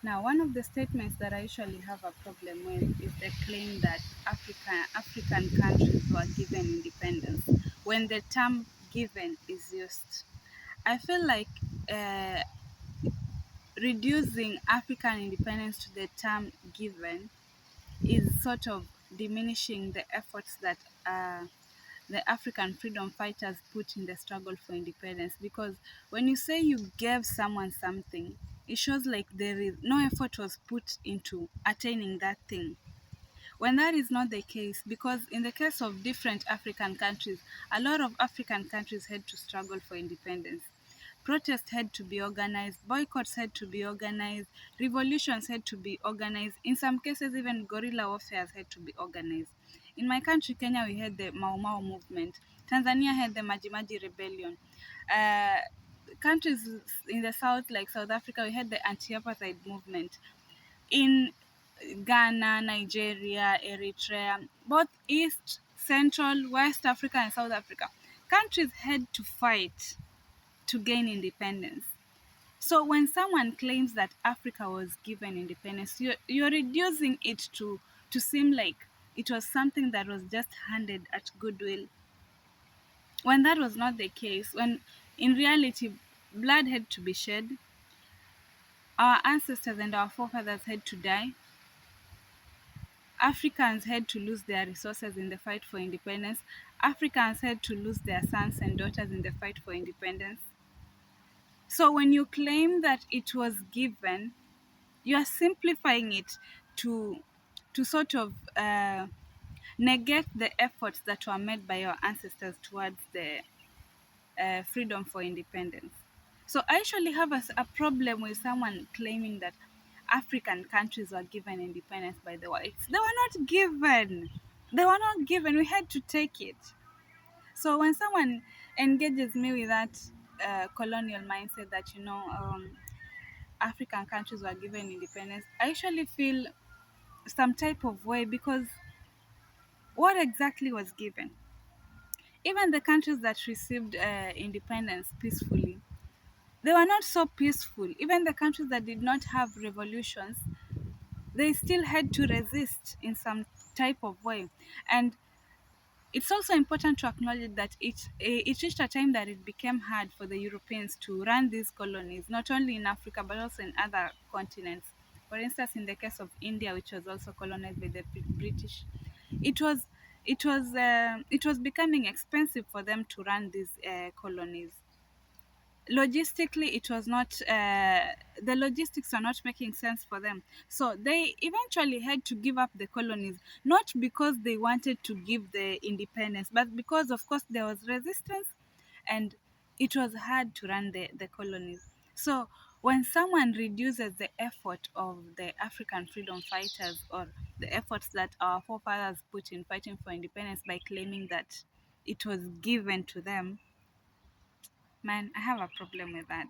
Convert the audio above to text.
Now, one of the statements that I usually have a problem with is the claim that African countries were given independence when the term given is used. I feel like uh, reducing African independence to the term given is sort of diminishing the efforts that the African freedom fighters put in the struggle for independence. Because when you say you gave someone something, it shows like there is no effort was put into attaining that thing. When that is not the case, because in the case of different African countries, a lot of African countries had to struggle for independence. Protests had to be organized, boycotts had to be organized, revolutions had to be organized. In some cases, even guerrilla warfare had to be organized. In my country, Kenya, we had the Mau Mau movement. Tanzania had the Maji Maji rebellion. Uh, Countries in the south, like South Africa, we had the anti-apartheid movement. In Ghana, Nigeria, Eritrea, both East, Central, West Africa, and South Africa, countries had to fight to gain independence. So when someone claims that Africa was given independence, you're reducing it to seem like it was something that was just handed at goodwill, when that was not the case. When in reality, blood had to be shed, our ancestors and our forefathers had to die, Africans had to lose their resources in the fight for independence. Africans had to lose their sons and daughters in the fight for independence. So when you claim that it was given, you are simplifying it to sort of negate the efforts that were made by your ancestors towards the freedom for independence. So I actually have a problem with someone claiming that African countries were given independence by the whites. They were not given. They were not given. We had to take it. So when someone engages me with that colonial mindset that, African countries were given independence, I actually feel some type of way, because what exactly was given? Even the countries that received independence peacefully, they were not so peaceful. Even the countries that did not have revolutions, they still had to resist in some type of way. And it's also important to acknowledge that it reached a time that it became hard for the Europeans to run these colonies, not only in Africa but also in other continents. For instance, in the case of India, which was also colonized by the British, it was it was becoming expensive for them to run these colonies. Logistically, it was not the logistics are not making sense for them, so they eventually had to give up the colonies, not because they wanted to give the independence, but because of course there was resistance, and it was hard to run the colonies. So when someone reduces the effort of the African freedom fighters, or the efforts that our forefathers put in fighting for independence, by claiming that it was given to them, man, I have a problem with that.